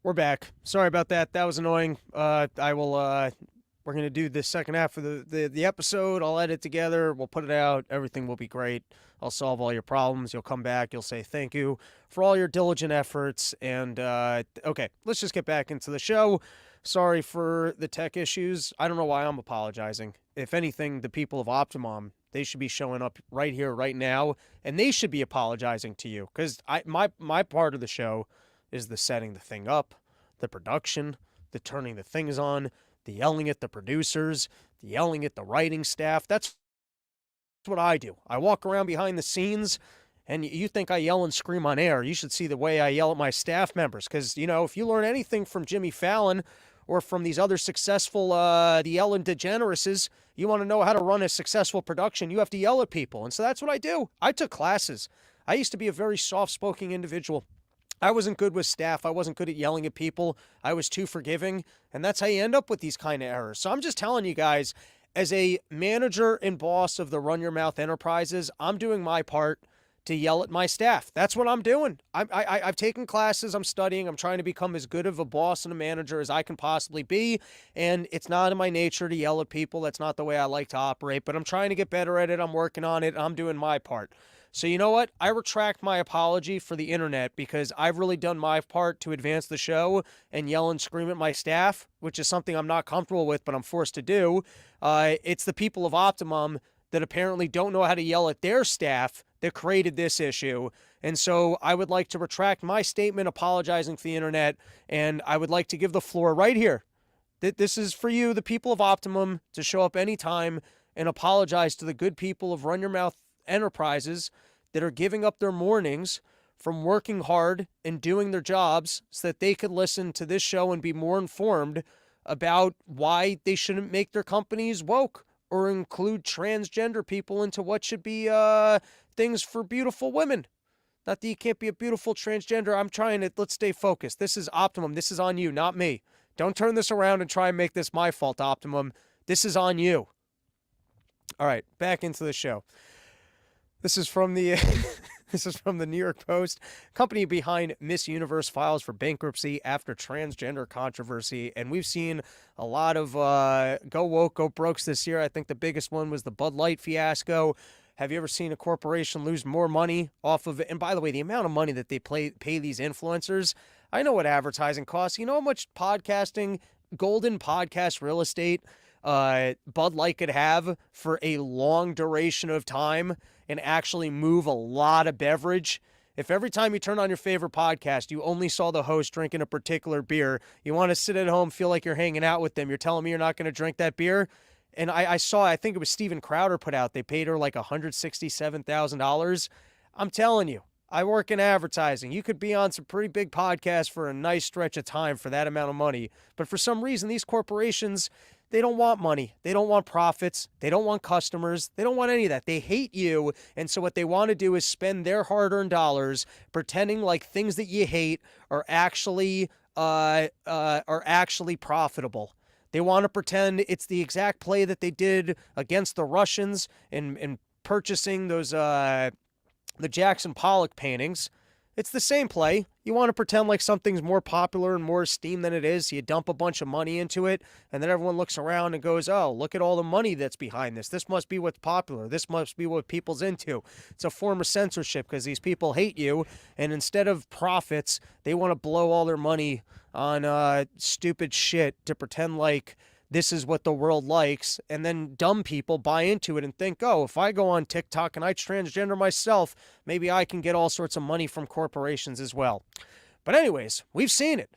We're back. Sorry about that. That was annoying. I will. We're gonna do the second half of the episode. I'll edit together. We'll put it out. Everything will be great. I'll solve all your problems. You'll come back. You'll say thank you for all your diligent efforts. And okay, let's just get back into the show. Sorry for the tech issues. I don't know why I'm apologizing. If anything, the people of Optimum, they should be showing up right here, right now, and they should be apologizing to you because my part of the show is the setting the thing up, the production, the turning the things on, the yelling at the producers, the yelling at the writing staff. That's what I do. I walk around behind the scenes, and you think I yell and scream on air. You should see the way I yell at my staff members because, if you learn anything from Jimmy Fallon or from these other successful, the Ellen DeGenereses, you want to know how to run a successful production, you have to yell at people. And so that's what I do. I took classes. I used to be a very soft-spoken individual. I wasn't good with staff. I wasn't good at yelling at people. I was too forgiving. And that's how you end up with these kind of errors. So I'm just telling you guys, as a manager and boss of the Run Your Mouth Enterprises, I'm doing my part to yell at my staff. That's what I'm doing. I've taken classes. I'm studying. I'm trying to become as good of a boss and a manager as I can possibly be. And it's not in my nature to yell at people. That's not the way I like to operate. But I'm trying to get better at it. I'm working on it. I'm doing my part. So you know what? I retract my apology for the internet because I've really done my part to advance the show and yell and scream at my staff, which is something I'm not comfortable with, but I'm forced to do. It's the people of Optimum that apparently don't know how to yell at their staff that created this issue. And so I would like to retract my statement apologizing for the internet, and I would like to give the floor right here. This is for you, the people of Optimum, to show up anytime and apologize to the good people of Run Your Mouth Enterprises that are giving up their mornings from working hard and doing their jobs so that they could listen to this show and be more informed about why they shouldn't make their companies woke or include transgender people into what should be things for beautiful women. Not that you can't be a beautiful transgender. I'm trying to, let's stay focused. This is Optimum. This is on you, not me. Don't turn this around and try and make this my fault, Optimum. This is on you. All right, back into the show. This is from the this is from the New York Post. Company behind Miss Universe files for bankruptcy after transgender controversy. And we've seen a lot of go woke, go brokes this year. I think the biggest one was the Bud Light fiasco. Have you ever seen a corporation lose more money off of it? And by the way, the amount of money that they pay these influencers, I know what advertising costs. You know how much podcasting, golden podcast real estate, Bud Light could have for a long duration of time and actually move a lot of beverage. If every time you turn on your favorite podcast, you only saw the host drinking a particular beer, you want to sit at home, feel like you're hanging out with them, you're telling me you're not going to drink that beer? And I saw, I think it was Steven Crowder put out, they paid her like $167,000. I'm telling you, I work in advertising. You could be on some pretty big podcasts for a nice stretch of time for that amount of money. But for some reason, these corporations, they don't want money. They don't want profits. They don't want customers. They don't want any of that. They hate you. And so what they want to do is spend their hard-earned dollars pretending like things that you hate are actually profitable. They want to pretend it's the exact play that they did against the Russians in purchasing those the Jackson Pollock paintings. It's the same play. You want to pretend like something's more popular and more esteemed than it is. So you dump a bunch of money into it, and then everyone looks around and goes, oh, look at all the money that's behind this. This must be what's popular. This must be what people's into. It's a form of censorship because these people hate you, and instead of profits, they want to blow all their money on stupid shit to pretend like this is what the world likes, and then dumb people buy into it and think, oh, if I go on TikTok and I transgender myself, maybe I can get all sorts of money from corporations as well. But anyways, we've seen it.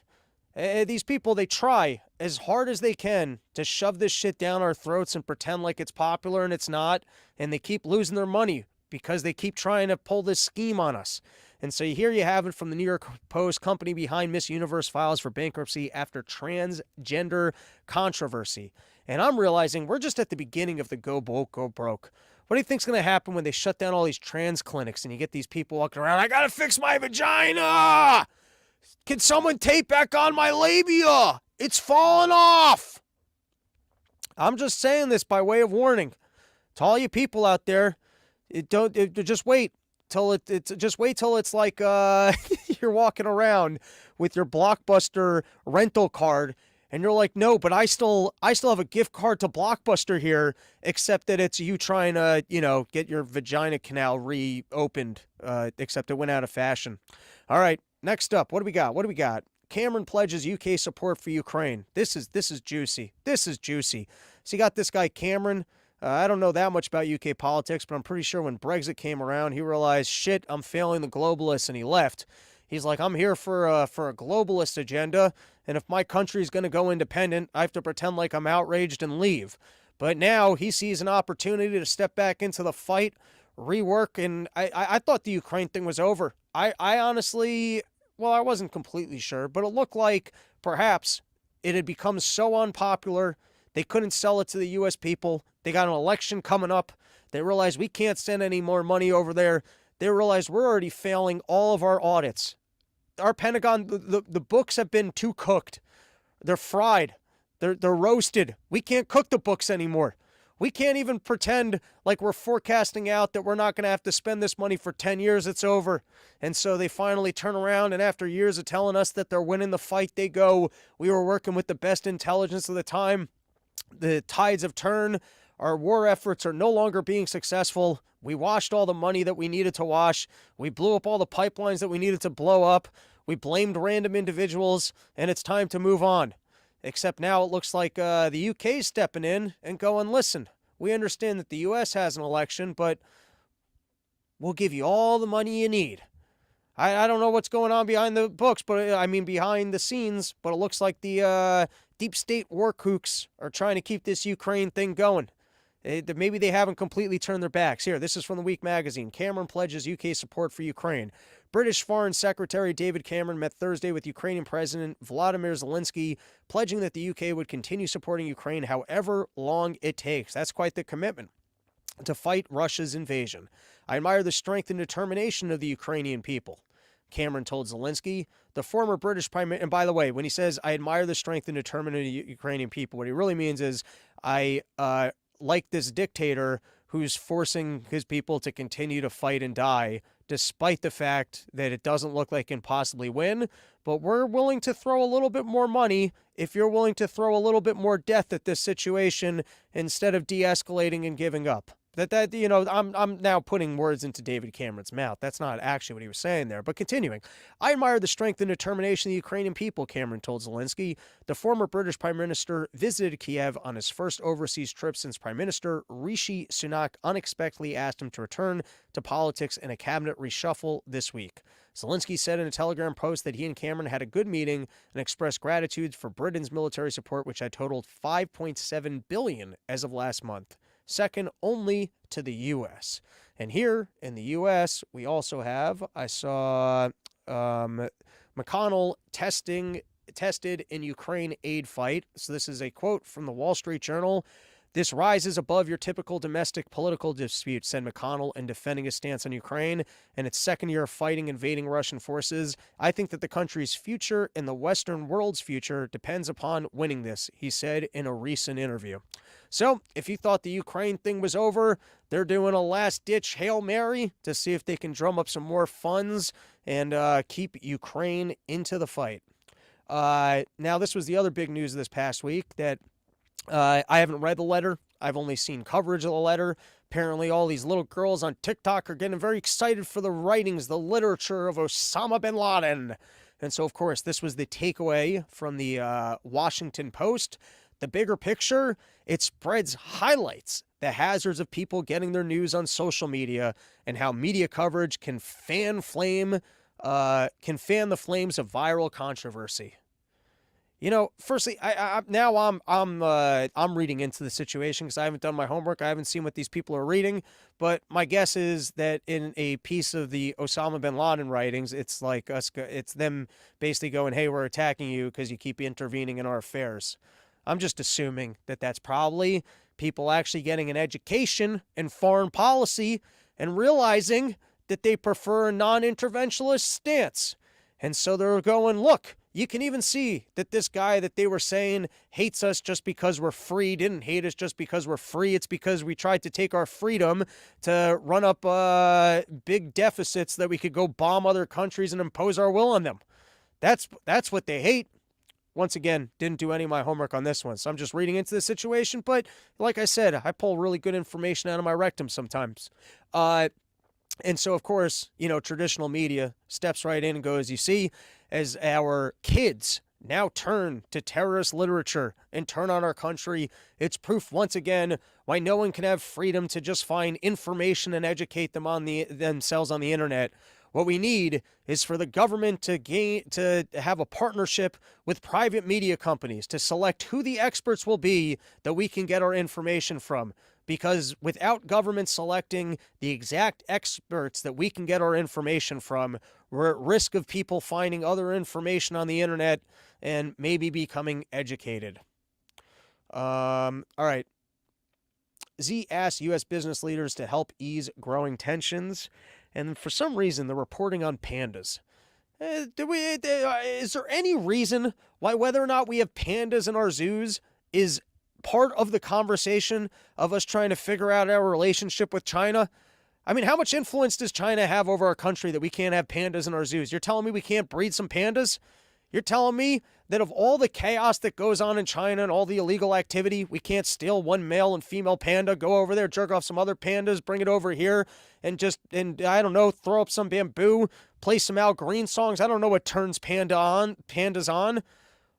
These people, they try as hard as they can to shove this shit down our throats and pretend like it's popular and it's not, and they keep losing their money because they keep trying to pull this scheme on us. And so here you have it from the New York Post. Company behind Miss Universe files for bankruptcy after transgender controversy. And I'm realizing we're just at the beginning of the go woke, go broke. What do you think's going to happen when they shut down all these trans clinics and you get these people walking around, I got to fix my vagina! Can someone tape back on my labia? It's falling off! I'm just saying this by way of warning to all you people out there. Just wait till it's like You're walking around with your Blockbuster rental card, and you're like, no, but I still have a gift card to Blockbuster here, except that it's you trying to, get your vagina canal reopened, except it went out of fashion. All right, next up, what do we got? Cameron pledges UK support for Ukraine. This is juicy. This is juicy. So you got this guy, Cameron. I don't know that much about UK politics, but I'm pretty sure when Brexit came around, he realized, shit, I'm failing the globalists, and he left. He's like, I'm here for a globalist agenda, and if my country's going to go independent, I have to pretend like I'm outraged and leave. But now he sees an opportunity to step back into the fight, rework, and I thought the Ukraine thing was over. I honestly, well, I wasn't completely sure, but it looked like perhaps it had become so unpopular, they couldn't sell it to the U.S. people. They got an election coming up. They realized we can't send any more money over there. They realized we're already failing all of our audits. Our Pentagon, the books have been too cooked. They're fried. They're roasted. We can't cook the books anymore. We can't even pretend like we're forecasting out that we're not going to have to spend this money for 10 years. It's over. And so they finally turn around, and after years of telling us that they're winning the fight, they go, we were working with the best intelligence of the time. The tides have turned. Our war efforts are no longer being successful. We washed all the money that we needed to wash. We blew up all the pipelines that we needed to blow up. We blamed random individuals, and it's time to move on. Except now it looks like the UK's stepping in and going, listen, we understand that the US has an election, but we'll give you all the money you need. I don't know what's going on behind the books, but behind the scenes, but it looks like the deep state war kooks are trying to keep this Ukraine thing going. Maybe they haven't completely turned their backs. Here, this is from the Week magazine. Cameron pledges UK support for Ukraine. British Foreign Secretary David Cameron met Thursday with Ukrainian President Volodymyr Zelensky, pledging that the UK would continue supporting Ukraine however long it takes. That's quite the commitment to fight Russia's invasion. I admire the strength and determination of the Ukrainian people, Cameron told Zelensky. The former British Prime Minister, and by the way, when he says, I admire the strength and determination of the Ukrainian people, what he really means is, I like this dictator who's forcing his people to continue to fight and die, despite the fact that it doesn't look like he can possibly win. But we're willing to throw a little bit more money if you're willing to throw a little bit more death at this situation instead of de-escalating and giving up. I'm now putting words into David Cameron's mouth. That's not actually what he was saying there. But continuing, I admire the strength and determination of the Ukrainian people, Cameron told Zelensky. The former British Prime Minister visited Kiev on his first overseas trip since Prime Minister Rishi Sunak unexpectedly asked him to return to politics in a cabinet reshuffle this week. Zelensky said in a Telegram post that he and Cameron had a good meeting and expressed gratitude for Britain's military support, which had totaled $5.7 billion as of last month, second only to the U.S. And here in the U.S., we also have, I saw McConnell tested in Ukraine aid fight. So this is a quote from the Wall Street Journal. This rises above your typical domestic political dispute, said McConnell in defending his stance on Ukraine and its second year of fighting invading Russian forces. I think that the country's future and the Western world's future depends upon winning this, he said in a recent interview. So if you thought the Ukraine thing was over, they're doing a last-ditch Hail Mary to see if they can drum up some more funds and keep Ukraine into the fight. Now, this was the other big news of this past week that I haven't read the letter. I've only seen coverage of the letter. Apparently, all these little girls on TikTok are getting very excited for the writings, the literature of Osama bin Laden. And so, of course, this was the takeaway from the Washington Post. The bigger picture, it highlights the hazards of people getting their news on social media and how media coverage can fan the flames of viral controversy. Firstly, I'm reading into the situation because I haven't done my homework. I haven't seen what these people are reading, but my guess is that in a piece of the Osama bin Laden writings, it's like it's them basically going, "Hey, we're attacking you because you keep intervening in our affairs." I'm just assuming that that's probably people actually getting an education in foreign policy and realizing that they prefer a non-interventionist stance, and so they're going, "Look, You can even see that this guy that they were saying hates us just because we're free didn't hate us just because we're free. It's because we tried to take our freedom to run up big deficits that we could go bomb other countries and impose our will on them. That's what they hate. Once again, didn't do any of my homework on this one, so I'm just reading into the situation. But like I said, I pull really good information out of my rectum sometimes. And so, of course, traditional media steps right in and goes, you see, as our kids now turn to terrorist literature and turn on our country, it's proof once again why no one can have freedom to just find information and educate them themselves on the internet. What we need is for the government to have a partnership with private media companies to select who the experts will be that we can get our information from. Because without government selecting the exact experts that we can get our information from, we're at risk of people finding other information on the internet and maybe becoming educated. All right. Z asked U.S. business leaders to help ease growing tensions, and for some reason they're reporting on pandas. Is there any reason why whether or not we have pandas in our zoos is part of the conversation of us trying to figure out our relationship with China? I mean, how much influence does China have over our country that we can't have pandas in our zoos? You're telling me we can't breed some pandas? You're telling me that of all the chaos that goes on in China and all the illegal activity, we can't steal one male and female panda, go over there, jerk off some other pandas, bring it over here, and I don't know, throw up some bamboo, play some Al Green songs? I don't know what turns pandas on.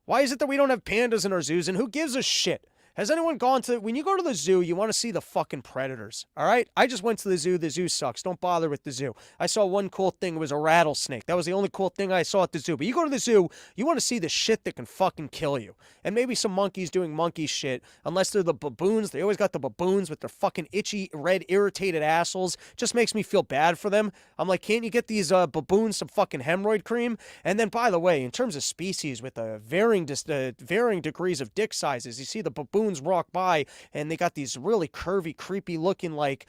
Why is it that we don't have pandas in our zoos, and who gives a shit? Has anyone gone to, when you go to the zoo, you want to see the fucking predators, all right? I just went to the zoo sucks. Don't bother with the zoo. I saw one cool thing, it was a rattlesnake. That was the only cool thing I saw at the zoo. But you go to the zoo, you want to see the shit that can fucking kill you. And maybe some monkeys doing monkey shit, unless they're the baboons. They always got the baboons with their fucking itchy, red, irritated assholes. Just makes me feel bad for them. I'm like, can't you get these baboons some fucking hemorrhoid cream? And then, by the way, in terms of species with varying degrees of dick sizes, you see the baboons walk by and they got these really curvy, creepy looking like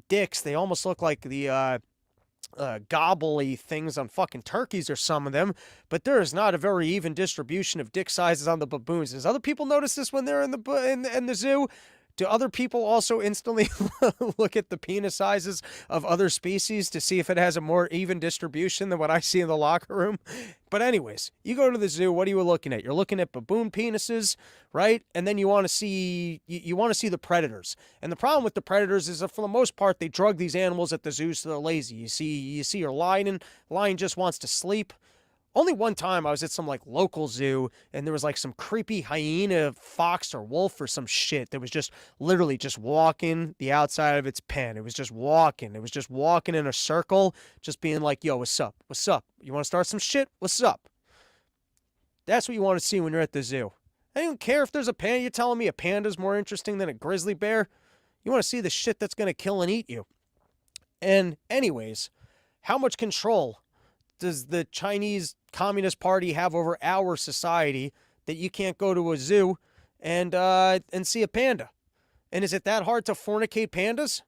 dicks. They almost look like the gobbly things on fucking turkeys or some of them, but there is not a very even distribution of dick sizes on the baboons. Does other people notice this when they're in the zoo? Do other people also instantly look at the penis sizes of other species to see if it has a more even distribution than what I see in the locker room? But anyways, you go to the zoo, what are you looking at? You're looking at baboon penises, right? And then you want to see the predators. And the problem with the predators is that for the most part, they drug these animals at the zoo so they're lazy. You see your lion just wants to sleep. Only one time I was at some like local zoo and there was like some creepy hyena, fox, or wolf or some shit that was just literally just walking the outside of its pen. It was just walking. It was just walking in a circle, just being like, yo, what's up? What's up? You want to start some shit? What's up? That's what you want to see when you're at the zoo. I don't care if there's a panda. You're telling me a panda's more interesting than a grizzly bear? You want to see the shit that's going to kill and eat you. And anyways, how much control does the Chinese Communist Party have over our society that you can't go to a zoo and see a panda? And is it that hard to fornicate pandas?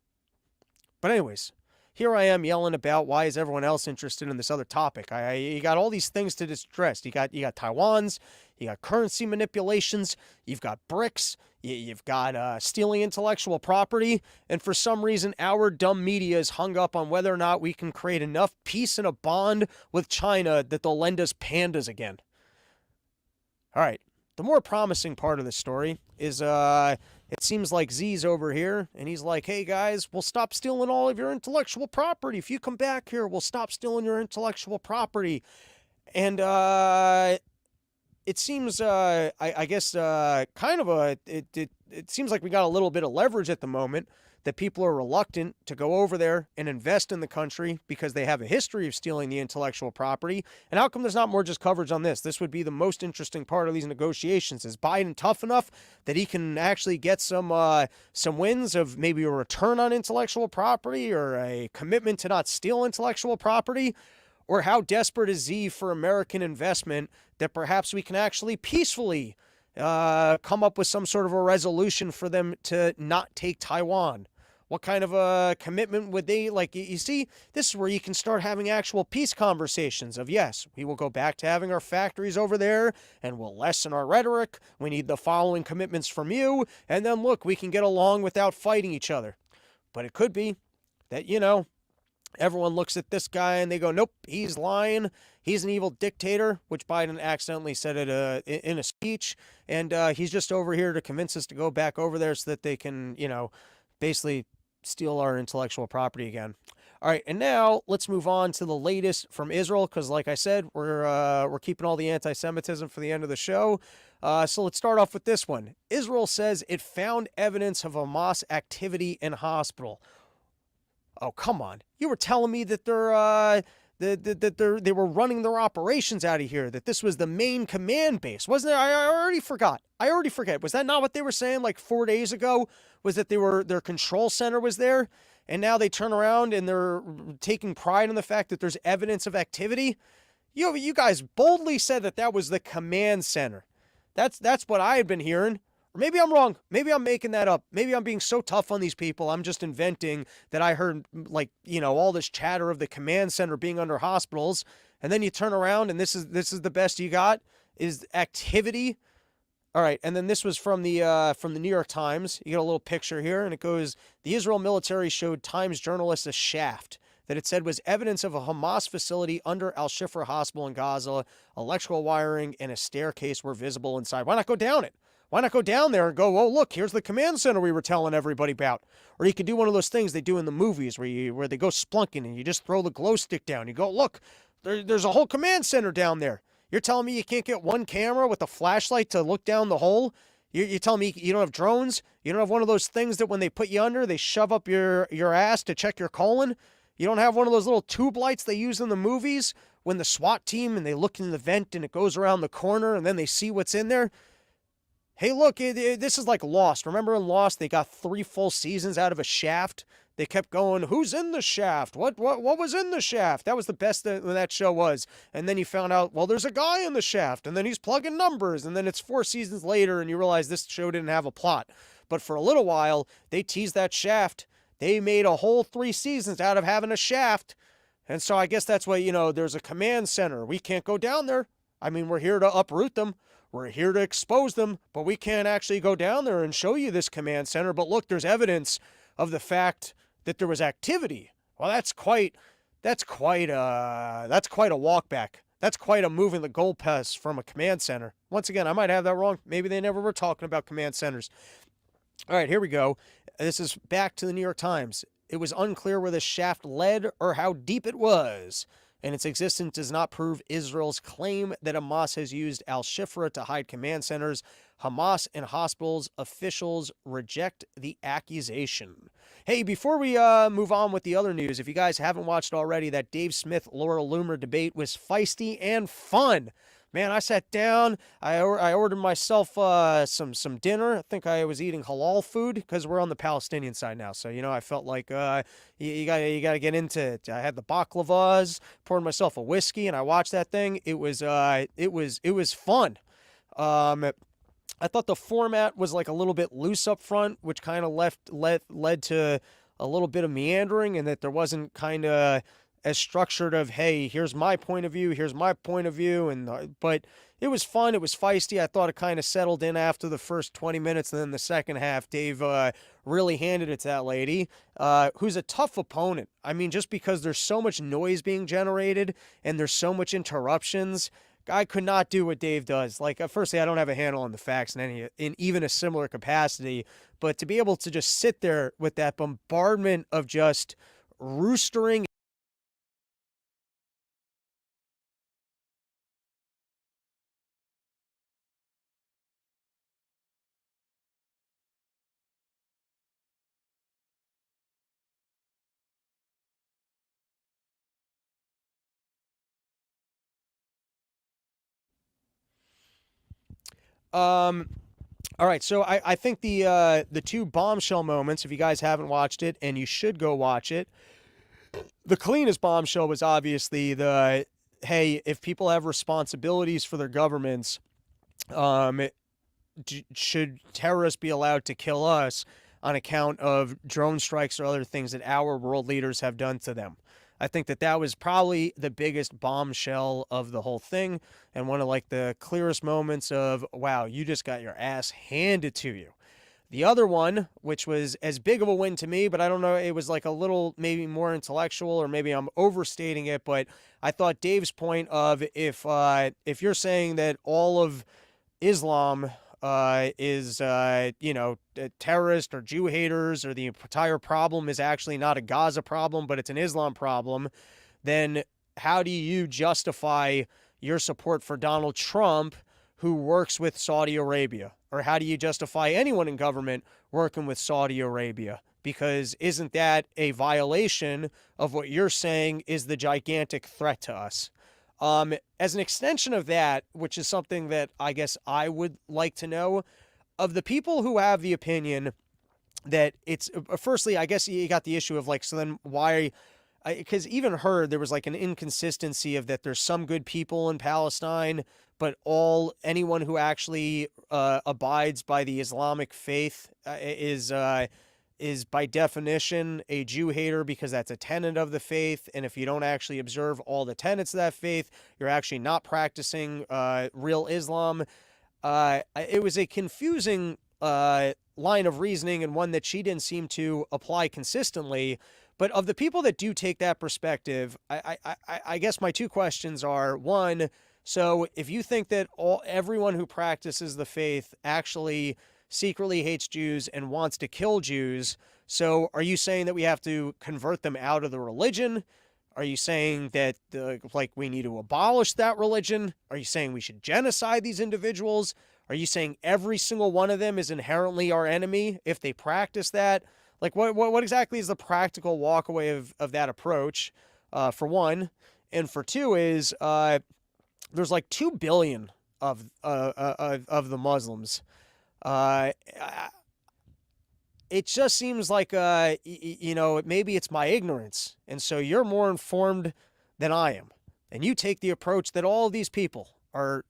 But anyways, here I am yelling about why is everyone else interested in this other topic. You got all these things to distress. You got Taiwan's, you got currency manipulations, you've got BRICS, you've got stealing intellectual property, and for some reason our dumb media is hung up on whether or not we can create enough peace and a bond with China that they'll lend us pandas again. All right, the more promising part of the story is it seems like Z's over here, and he's like, hey guys, we'll stop stealing all of your intellectual property. If you come back here, we'll stop stealing your intellectual property. And it seems, I guess, kind of it seems like we got a little bit of leverage at the moment, that people are reluctant to go over there and invest in the country because they have a history of stealing the intellectual property. And how come there's not more just coverage on this? This would be the most interesting part of these negotiations. Is Biden tough enough that he can actually get some wins of maybe a return on intellectual property or a commitment to not steal intellectual property? Or how desperate is Z for American investment that perhaps we can actually peacefully come up with some sort of a resolution for them to not take Taiwan? What kind of a commitment would they like? You see, this is where you can start having actual peace conversations of, yes, we will go back to having our factories over there and we'll lessen our rhetoric. We need the following commitments from you. And then look, we can get along without fighting each other. But it could be that, everyone looks at this guy and they go, nope, he's lying. He's an evil dictator, which Biden accidentally said it in a speech. And he's just over here to convince us to go back over there so that they can, basically steal our intellectual property again. All right, and now let's move on to the latest from Israel, because like I said, we're keeping all the anti-Semitism for the end of the show. So let's start off with this one. Israel says it found evidence of Hamas activity in hospital. Oh, come on. You were telling me that they were running their operations out of here, that this was the main command base. Wasn't it? I already forgot. Was that not what they were saying like 4 days ago? Was that their control center was there? And now they turn around and they're taking pride in the fact that there's evidence of activity? You guys boldly said that was the command center. That's what I had been hearing. Or maybe I'm wrong. Maybe I'm making that up. Maybe I'm being so tough on these people. I'm just inventing that I heard, all this chatter of the command center being under hospitals. And then you turn around and this is the best you got is activity. All right. And then this was from the New York Times. You get a little picture here and it goes, the Israel military showed Times journalists a shaft that it said was evidence of a Hamas facility under Al-Shifa Hospital in Gaza. Electrical wiring and a staircase were visible inside. Why not go down it? Why not go down there and go, oh, look, here's the command center we were telling everybody about. Or you could do one of those things they do in the movies where they go splunking and you just throw the glow stick down. You go, look, there's a whole command center down there. You're telling me you can't get one camera with a flashlight to look down the hole? You're telling me you don't have drones? You don't have one of those things that when they put you under, they shove up your ass to check your colon? You don't have one of those little tube lights they use in the movies when the SWAT team and they look in the vent and it goes around the corner and then they see what's in there? Hey, look, this is like Lost. Remember in Lost, they got 3 full seasons out of a shaft? They kept going, who's in the shaft? What was in the shaft? That was the best that show was. And then you found out, well, there's a guy in the shaft, and then he's plugging numbers, and then it's 4 seasons later, and you realize this show didn't have a plot. But for a little while, they teased that shaft. They made a whole 3 seasons out of having a shaft. And so I guess that's why, there's a command center. We can't go down there. I mean, we're here to uproot them. We're here to expose them, but we can't actually go down there and show you this command center. But look, there's evidence of the fact that there was activity. Well, that's quite a walk back. That's quite a moving the goalposts from a command center. Once again, I might have that wrong. Maybe they never were talking about command centers. All right, here we go. This is back to the New York Times. It was unclear where the shaft led or how deep it was, and its existence does not prove Israel's claim that Hamas has used Al-Shifa to hide command centers. Hamas and hospitals officials reject the accusation. Hey, before we move on with the other news, if you guys haven't watched already, that Dave Smith-Laura Loomer debate was feisty and fun. Man, I sat down, I ordered myself some dinner. I think I was eating halal food because we're on the Palestinian side now. So, I felt like you gotta get into it. I had the baklavas, poured myself a whiskey, and I watched that thing. It was fun. I thought the format was like a little bit loose up front, which kind of led to a little bit of meandering, and that there wasn't kind of as structured of, hey, here's my point of view, but it was fun, it was feisty. I thought it kind of settled in after the first 20 minutes, and then the second half, Dave really handed it to that lady, who's a tough opponent. I mean, just because there's so much noise being generated, and there's so much interruptions, I could not do what Dave does. Like, firstly, I don't have a handle on the facts in even a similar capacity, but to be able to just sit there with that bombardment of just roostering. All right, so I think the 2 bombshell moments, if you guys haven't watched it, and you should go watch it, the cleanest bombshell was obviously the, hey, if people have responsibilities for their governments, should terrorists be allowed to kill us? on account of drone strikes or other things that our world leaders have done to them. I think that that was probably the biggest bombshell of the whole thing, and one of like the clearest moments of, wow, you just got your ass handed to you. The other one, which was as big of a win to me, but I don't know, it was like a little maybe more intellectual, or maybe I'm overstating it, but I thought Dave's point of if you're saying that all of Islam is terrorist or Jew haters, or the entire problem is actually not a Gaza problem, but it's an Islam problem, then how do you justify your support for Donald Trump, who works with Saudi Arabia? Or how do you justify anyone in government working with Saudi Arabia? Because isn't that a violation of what you're saying is the gigantic threat to us? As an extension of that, which is something that I guess I would like to know, of the people who have the opinion that it's, firstly, I guess you got the issue of like, so then why, because even heard there was like an inconsistency of that there's some good people in Palestine, but anyone who actually abides by the Islamic faith is by definition a Jew hater, because that's a tenet of the faith. And if you don't actually observe all the tenets of that faith, you're actually not practicing real Islam. It was a confusing line of reasoning, and one that she didn't seem to apply consistently. But of the people that do take that perspective, I guess my two questions are, one, so if you think that everyone who practices the faith actually secretly hates Jews and wants to kill Jews, so are you saying that we have to convert them out of the religion? Are you saying that we need to abolish that religion? Are you saying we should genocide these individuals? Are you saying every single one of them is inherently our enemy if they practice that? Like, what exactly is the practical walkaway of that approach, for one? And for two is, there's like 2 billion of the Muslims. It just seems like, maybe it's my ignorance. And so you're more informed than I am. And you take the approach that all of these people are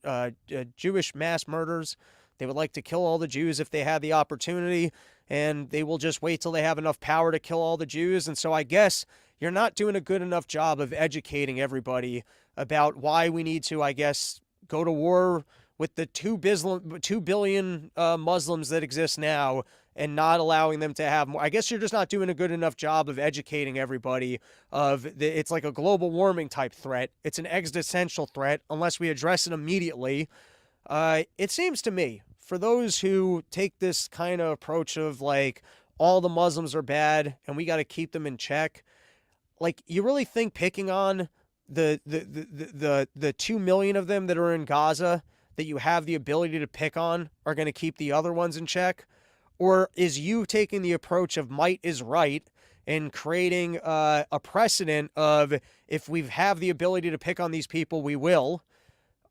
Jewish mass murderers. They would like to kill all the Jews if they had the opportunity, and they will just wait till they have enough power to kill all the Jews. And so I guess you're not doing a good enough job of educating everybody about why we need to, I guess, go to war with the 2 billion Muslims that exist now, and not allowing them to have more. I guess you're just not doing a good enough job of educating everybody it's like a global warming type threat. It's an existential threat unless we address it immediately. It seems to me, for those who take this kind of approach of like all the Muslims are bad and we got to keep them in check, like, you really think picking on the 2 million of them that are in Gaza that you have the ability to pick on are going to keep the other ones in check? Or is you taking the approach of might is right and creating a precedent of, if we have the ability to pick on these people, we will?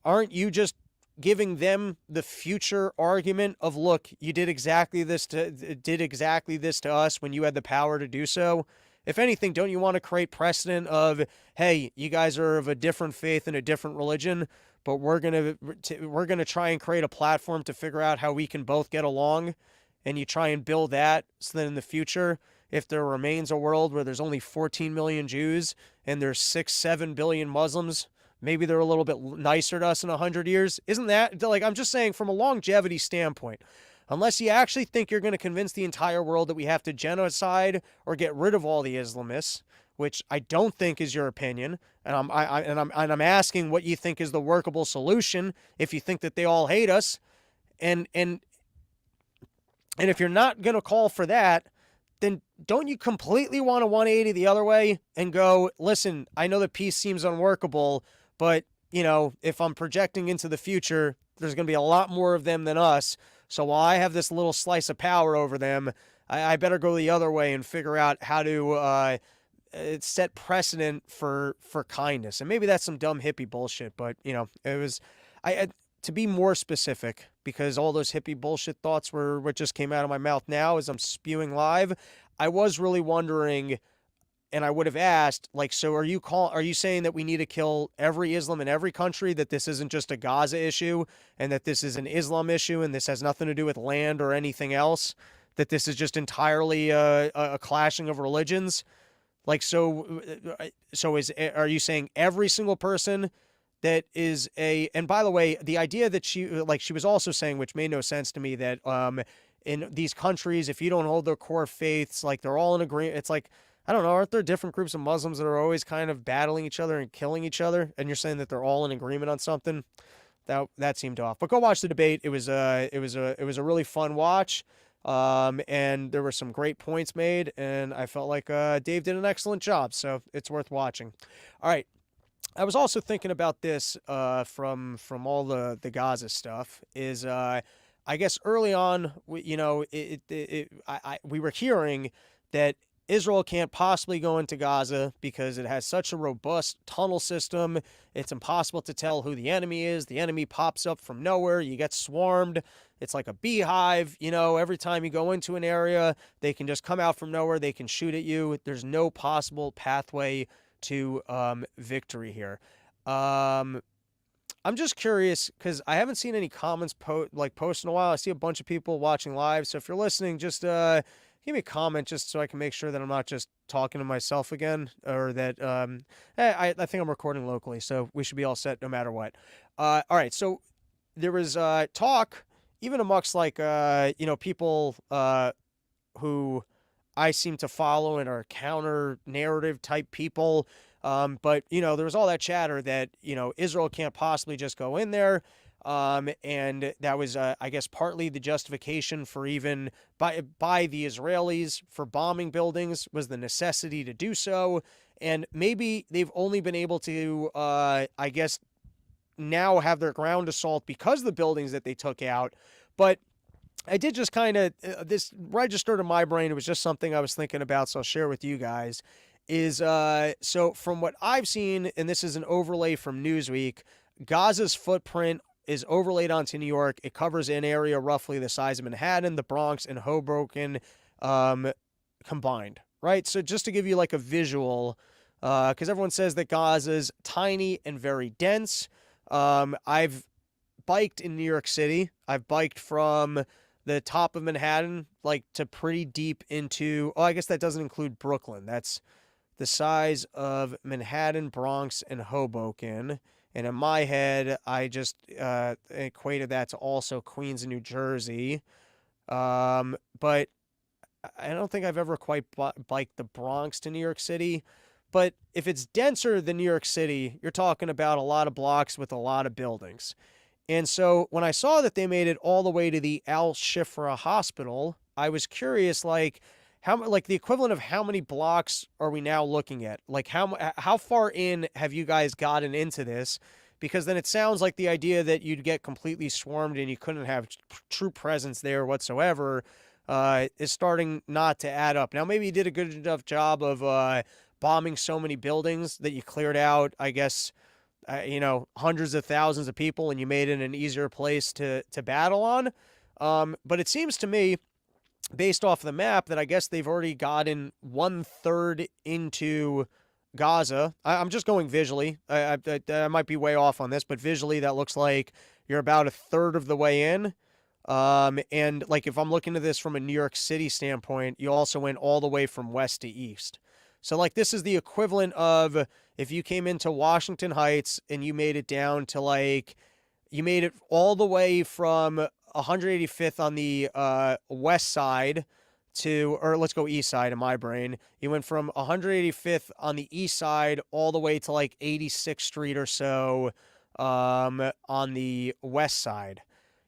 Aren't you just giving them the future argument of, look, you did exactly this to us when you had the power to do so? If anything, don't you want to create precedent of, hey, you guys are of a different faith and a different religion, but we're gonna try and create a platform to figure out how we can both get along, and you try and build that, so that in the future, if there remains a world where there's only 14 million Jews and there's 6-7 billion Muslims, maybe they're a little bit nicer to us in 100 years. Isn't that, like, I'm just saying from a longevity standpoint, unless you actually think you're going to convince the entire world that we have to genocide or get rid of all the Islamists, which I don't think is your opinion, and I'm asking what you think is the workable solution if you think that they all hate us, and if you're not going to call for that, then don't you completely want to 180 the other way and go, listen, I know that peace seems unworkable, but, if I'm projecting into the future, there's going to be a lot more of them than us. So while I have this little slice of power over them, I better go the other way and figure out how to set precedent for kindness. And maybe that's some dumb hippie bullshit, but, it was... to be more specific, because all those hippie bullshit thoughts were what just came out of my mouth now as I'm spewing live, I was really wondering, and I would have asked, like, so are you saying that we need to kill every Islam in every country, that this isn't just a Gaza issue, and that this is an Islam issue, and this has nothing to do with land or anything else? that this is just entirely a clashing of religions? Like, are you saying every single person that is and by the way, the idea that she was also saying, which made no sense to me, that in these countries, if you don't hold their core faiths, like they're all in agreement. It's like, I don't know, aren't there different groups of Muslims that are always kind of battling each other and killing each other? And you're saying that they're all in agreement on something? That seemed off. But go watch the debate. It was a really fun watch. And there were some great points made, and I felt like Dave did an excellent job, so it's worth watching. All right. I was also thinking about this from all the Gaza stuff. Is I guess early on, we were hearing that Israel can't possibly go into Gaza because it has such a robust tunnel system. It's impossible to tell who the enemy is. The enemy pops up from nowhere. You get swarmed. It's like a beehive. Every time you go into an area, they can just come out from nowhere. They can shoot at you. There's no possible pathway to victory here. I'm just curious because I haven't seen any comments post in a while. I see a bunch of people watching live. So if you're listening, just give me a comment just so I can make sure that I'm not just talking to myself again, or that I think I'm recording locally, so we should be all set no matter what. All right, so there was talk even amongst people who I seem to follow and are counter narrative type people. But there was all that chatter that, Israel can't possibly just go in there. And that was, I guess, partly the justification for even by the Israelis for bombing buildings was the necessity to do so. And maybe they've only been able to, I guess, now have their ground assault because of the buildings that they took out. But I did just kind of, this registered in my brain. It was just something I was thinking about, so I'll share with you guys. So from what I've seen, and this is an overlay from Newsweek, Gaza's footprint is overlaid onto New York. It covers an area roughly the size of Manhattan, the Bronx, and Hoboken combined, right? So just to give you like a visual, because everyone says that Gaza's tiny and very dense. I've biked in New York City. I've biked from the top of Manhattan, like to pretty deep into, I guess that doesn't include Brooklyn. That's the size of Manhattan, Bronx, and Hoboken. And in my head, I just equated that to also Queens and New Jersey. But I don't think I've ever quite biked the Bronx to New York City. But if it's denser than New York City, you're talking about a lot of blocks with a lot of buildings. And so when I saw that they made it all the way to the Al-Shifra Hospital, I was curious, the equivalent of how many blocks are we now looking at? Like how far in have you guys gotten into this? Because then it sounds like the idea that you'd get completely swarmed and you couldn't have true presence there whatsoever is starting not to add up. Now, maybe you did a good enough job of bombing so many buildings that you cleared out, I guess, hundreds of thousands of people, and you made it an easier place to battle on. But it seems to me, based off the map, that I guess they've already gotten 1/3 into Gaza. I'm just going visually. I might be way off on this, but visually that looks like you're about 1/3 of the way in. And like if I'm looking at this from a New York City standpoint, you also went all the way from west to east. So like this is the equivalent of if you came into Washington Heights and you made it down to you made it all the way from 185th on the west side or let's go east side in my brain. You went from 185th on the east side all the way to 86th Street or so on the west side.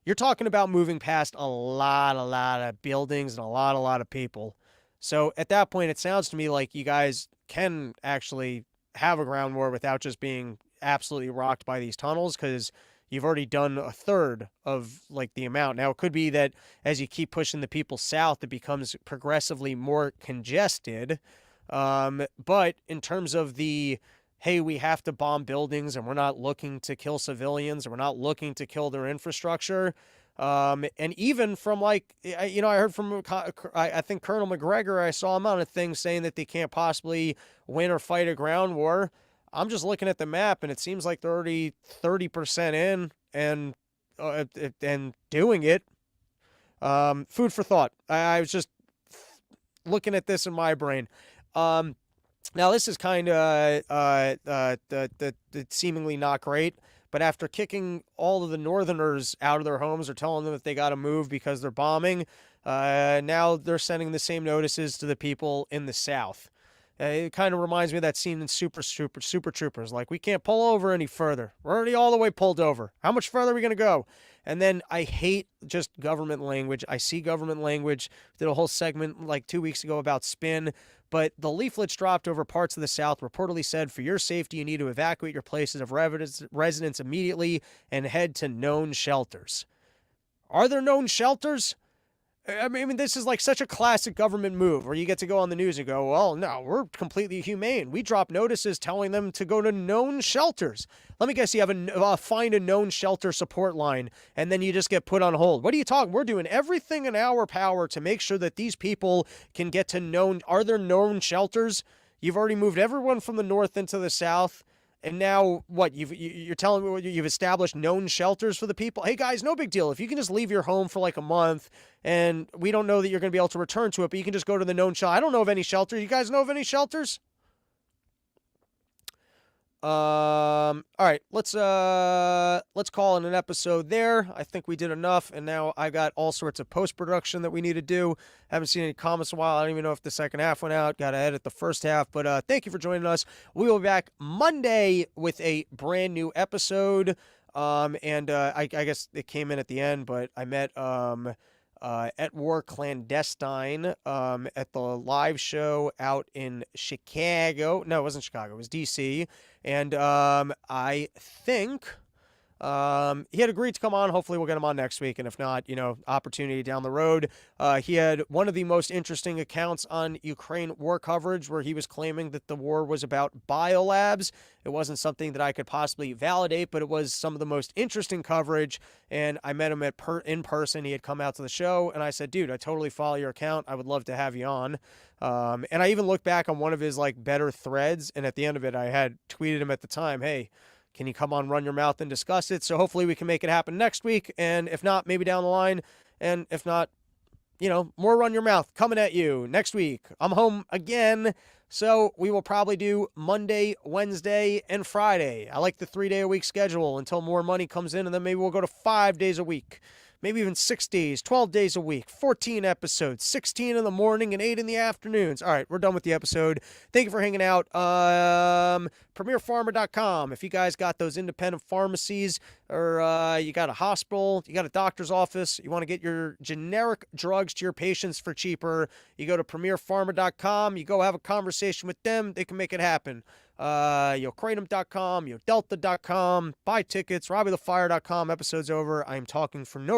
You're talking about moving past a lot of buildings and a lot of people. So at that point, it sounds to me like you guys can actually have a ground war without just being absolutely rocked by these tunnels, because you've already done 1/3 of the amount. Now, it could be that as you keep pushing the people south, it becomes progressively more congested. But in terms of hey, we have to bomb buildings and we're not looking to kill civilians and we're not looking to kill their infrastructure. And even from I heard from, I think Colonel McGregor, I saw him on a thing saying that they can't possibly win or fight a ground war. I'm just looking at the map and it seems like they're already 30% in and doing it. Food for thought. I was just looking at this in my brain. Now this is kind of seemingly not great, but after kicking all of the Northerners out of their homes or telling them that they got to move because they're bombing, now they're sending the same notices to the people in the South. It kind of reminds me of that scene in Super Troopers. Like, we can't pull over any further. We're already all the way pulled over. How much further are we going to go? And then I hate just government language. I see government language. Did a whole segment like 2 weeks ago about spin. But the leaflets dropped over parts of the South reportedly said, for your safety, you need to evacuate your places of residence immediately and head to known shelters. Are there known shelters? I mean, this is like such a classic government move where you get to go on the news and go, well, no, we're completely humane. We drop notices telling them to go to known shelters. Let me guess, you have a find a known shelter support line, and then you just get put on hold. What are you talking? We're doing everything in our power to make sure that these people can get to known. Are there known shelters? You've already moved everyone from the north into the south. And now, what, you're telling me you've established known shelters for the people? Hey, guys, no big deal. If you can just leave your home for like a month, and we don't know that you're going to be able to return to it, but you can just go to the known shelter. I don't know of any shelters. You guys know of any shelters? All right, let's call it an episode there. I think we did enough, and now I got all sorts of post-production that we need to do. Haven't seen any comments in a while. I don't even know if the second half went out. Got to edit the first half, but thank you for joining us. We will be back Monday with a brand new episode. I guess it came in at the end, but I met at War Clandestine at the live show out in Chicago. No, it wasn't Chicago. It was D.C. And I think he had agreed to come on. Hopefully we'll get him on next week. And if not, opportunity down the road. He had one of the most interesting accounts on Ukraine war coverage where he was claiming that the war was about biolabs. It wasn't something that I could possibly validate, but it was some of the most interesting coverage. And I met him in person. He had come out to the show, and I said, dude, I totally follow your account. I would love to have you on. And I even looked back on one of his better threads, and at the end of it, I had tweeted him at the time, hey, can you come on Run Your Mouth and discuss it? So hopefully we can make it happen next week. And if not, maybe down the line. And if not, more Run Your Mouth coming at you next week. I'm home again. So we will probably do Monday, Wednesday, and Friday. I like the 3-day-a-week schedule until more money comes in. And then maybe we'll go to 5 days a week. Maybe even 6 days, 12 days a week, 14 episodes, 16 in the morning and 8 in the afternoons. All right, we're done with the episode. Thank you for hanging out. PremierPharma.com. If you guys got those independent pharmacies or you got a hospital, you got a doctor's office, you want to get your generic drugs to your patients for cheaper, you go to PremierPharma.com. You go have a conversation with them. They can make it happen. Kratom.com, Delta.com, buy tickets, RobbieTheFire.com. Episode's over. I am talking for no reason.